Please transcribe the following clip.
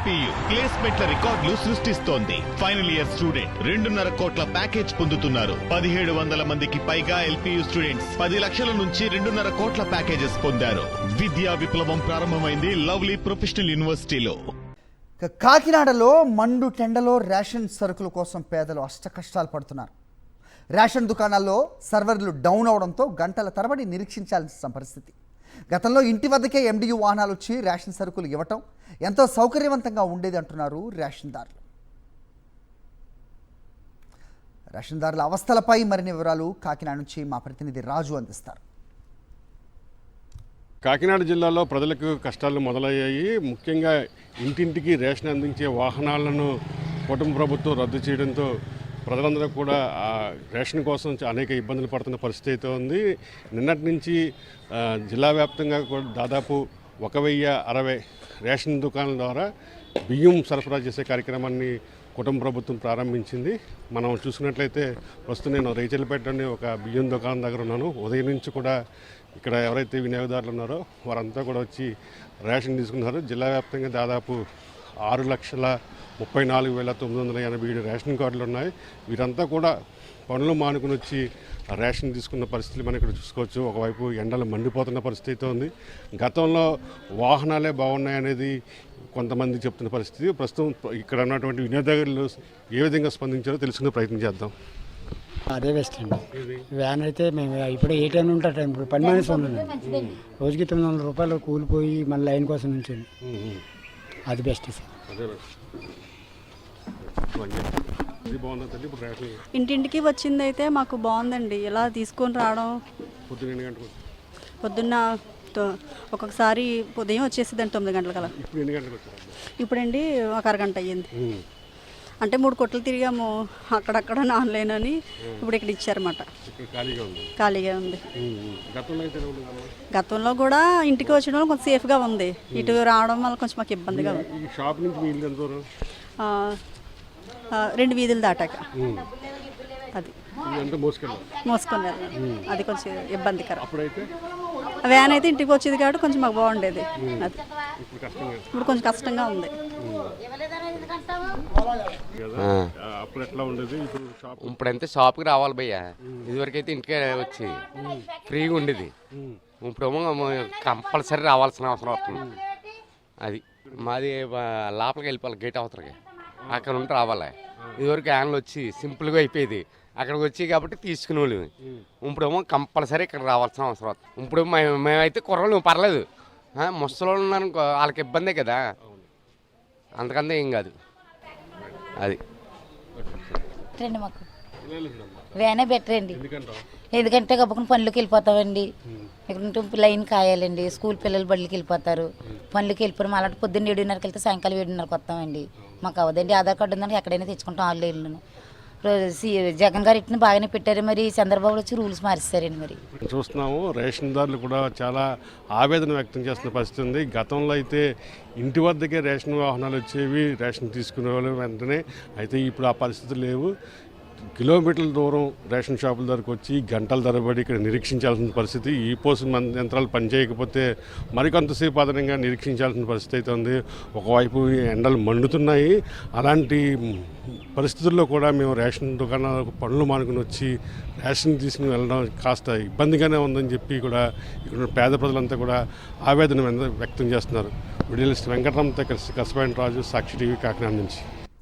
LPU ప్లేస్మెంట్ల రికార్డులు సృష్టిస్తోంది. Final year student 2.5 కోట్ల ప్యాకేజ్ పొందుతున్నారు. 1700 మందికి పైగా ఎల్పీయూ స్టూడెంట్స్ 10 లక్షల నుంచి 2.5 కోట్ల ప్యాకేజెస్ పొందారు. విద్యా విప్లవం ప్రారంభమైంది లవ్లీ ప్రొఫెషనల్ యూనివర్సిటీలో. కాకినాడలో మండు టెండలో రేషన్ సరుకుల కోసం పేదలు అష్టకష్టాలు పడుతున్నారు. రేషన్ దుకాణాల్లో సర్వర్లు డౌన్ అవడంతో గంటల తరబడి నిరీక్షించాల్సిన పరిస్థితి. గతంలో ఇంటి వద్దకే ఎండియు వాహనాలు వచ్చి రేషన్ సరుకులు ఇవ్వటం ఎంతో సౌకర్యవంతంగా ఉండేది అంటున్నారు రేషన్దారులు. రేషన్దారుల అవస్థలపై మరిన్ని వివరాలు కాకినాడ నుంచి మా ప్రతినిధి రాజు అందిస్తారు. కాకినాడ జిల్లాలో ప్రజలకు కష్టాలు మొదలయ్యాయి. ముఖ్యంగా ఇంటింటికి రేషన్ అందించే వాహనాలను కుటుంబ ప్రభుత్వం రద్దు చేయడంతో ప్రజలందరూ కూడా ఆ రేషన్ కోసం అనేక ఇబ్బందులు పడుతున్న పరిస్థితి అయితే ఉంది. నిన్నటి నుంచి జిల్లా వ్యాప్తంగా కూడా దాదాపు 1060 రేషన్ దుకాణాల ద్వారా బియ్యం సరఫరా చేసే కార్యక్రమాన్ని కుటుంబ ప్రభుత్వం ప్రారంభించింది. మనం చూసుకున్నట్లయితే ప్రస్తుతం నేను రైచల్పేటలోని ఒక బియ్యం దుకాణం దగ్గర ఉన్నాను. ఉదయం నుంచి కూడా ఇక్కడ ఎవరైతే వినియోగదారులు ఉన్నారో వారంతా కూడా వచ్చి రేషన్ తీసుకున్నారు. జిల్లా వ్యాప్తంగా దాదాపు 6,34,987 రేషన్ కార్డులు ఉన్నాయి. వీరంతా కూడా పనులు మానుకుని వచ్చి రేషన్ తీసుకున్న పరిస్థితులు మనం ఇక్కడ చూసుకోవచ్చు. ఒకవైపు ఎండలు మండిపోతున్న పరిస్థితి అయితే ఉంది. గతంలో వాహనాలే బాగున్నాయనేది కొంతమంది చెప్తున్న పరిస్థితి. ప్రస్తుతం ఇక్కడ ఉన్నటువంటి వినియోగదారులు ఏ విధంగా స్పందించారో తెలుసుకునే ప్రయత్నం చేద్దాం. అదే బెస్ట్ అండి. వ్యాన్ అయితే మేము ఇప్పుడు ఏ టైం ఉంటే టైం ఇప్పుడు 10 మనిషి ఉండండి. రోజుకి 900 రూపాయలు కూలిపోయి మళ్ళీ లైన్ కోసం నుంచి అది బెస్ట్ సార్. ఇంటింటికి వచ్చింది అయితే మాకు బాగుందండి. ఇలా తీసుకొని రావడం పొద్దున్న ఒక్కొక్కసారి ఉదయం వచ్చేసిందండి 9 గంటలకలా. ఇప్పుడండి ఒక అరగంట అయ్యింది. అంటే 3 కొట్లు తిరిగాము అక్కడక్కడ ఆన్లైన్ అని. ఇప్పుడు ఇక్కడ ఇచ్చారన్నమాట. ఖాళీగా ఉంది. గతంలో కూడా ఇంటికి వచ్చిన వాళ్ళు కొంచెం సేఫ్గా ఉంది. ఇటు రావడం వల్ల కొంచెం మాకు ఇబ్బందిగా ఉంది. 2 వీధులు దాటాక అది మోసుకొని వెళ్ళాలి. అది కొంచెం ఇబ్బందికరం. వ్యాన్ అయితే ఇంటికి వచ్చేది కాబట్టి కొంచెం మాకు బాగుండేది. అది ఇప్పుడు కొంచెం కష్టంగా ఉంది. ఇప్పుడంతే షాప్కి రావాలి భయ్య. ఇదివరకైతే ఇంటికే వచ్చి ఫ్రీగా ఉండేది. ఇప్పుడేమో కంపల్సరీ రావాల్సిన అవసరం వస్తుంది. అది మాది లోపలికి వెళ్ళిపోవాలి, గేట్ అవతలకి అక్కడ ఉంటే రావాలి. ఇదివరకు యాన్లు వచ్చి సింపుల్గా అయిపోయేది. అక్కడికి వచ్చి కాబట్టి తీసుకునే వాళ్ళు. ఇప్పుడేమో కంపల్సరీ ఇక్కడ రావాల్సిన అవసరం వస్తుంది. ఇప్పుడు మేమైతే కుర్రలు పర్లేదు, ముసలి ఉన్నాను వాళ్ళకి ఇబ్బందే కదా, అంతకంటే ఏం కాదు. అది రండి, మాకు వ్యానే బెటర్ అండి. ఎందుకంటే గబుకుని పనులకి వెళ్ళిపోతామండి. ఇక్కడ లైన్ కాయాలండి. స్కూల్ పిల్లలు బళ్ళకి వెళ్ళిపోతారు, పనులకి వెళ్ళిపోయి అలాంటి పొద్దున్న 7:30కి వెళ్తే సాయంకాలం 7:30కి వస్తామండి. మాకు అవదండి. ఆధార్ కార్డు ఉందని ఎక్కడైనా తెచ్చుకుంటాం ఆన్లైన్లో. జగన్ గారు ఇట్ని బాగానే పెట్టారు. మరి చంద్రబాబు వచ్చి రూల్స్ మారిస్తారండి. మరి చూస్తున్నాము రేషన్దారులు కూడా చాలా ఆవేదన వ్యక్తం చేస్తున్న పరిస్థితి ఉంది. గతంలో అయితే ఇంటి వద్దకే రేషన్ వాహనాలు వచ్చేవి, రేషన్ తీసుకునేవాళ్ళు వెంటనే. అయితే ఇప్పుడు ఆ పరిస్థితులు లేవు. కిలోమీటర్ల దూరం రేషన్ షాపుల దగ్గరకు వచ్చి గంటల తరబడి ఇక్కడ నిరీక్షించాల్సిన పరిస్థితి. ఈ పోస్ట్ యంత్రాలు పనిచేయకపోతే మరికొంతసేపు అదనంగా నిరీక్షించాల్సిన పరిస్థితి అయితే ఉంది. ఒకవైపు ఎండలు మండుతున్నాయి. అలాంటి పరిస్థితుల్లో కూడా మేము రేషన్ దుకాణాలకు పనులు మానుకుని వచ్చి రేషన్ తీసుకుని వెళ్ళడం కాస్త ఇబ్బందిగానే ఉందని చెప్పి కూడా ఇక్కడ పేద ప్రజలంతా కూడా ఆవేదన వ్యక్తం చేస్తున్నారు. విడియలిస్ట్ వెంకటరామతో కలిసి కసపాయని రాజు, సాక్షి టీవీ, కాకినాడ నుంచి.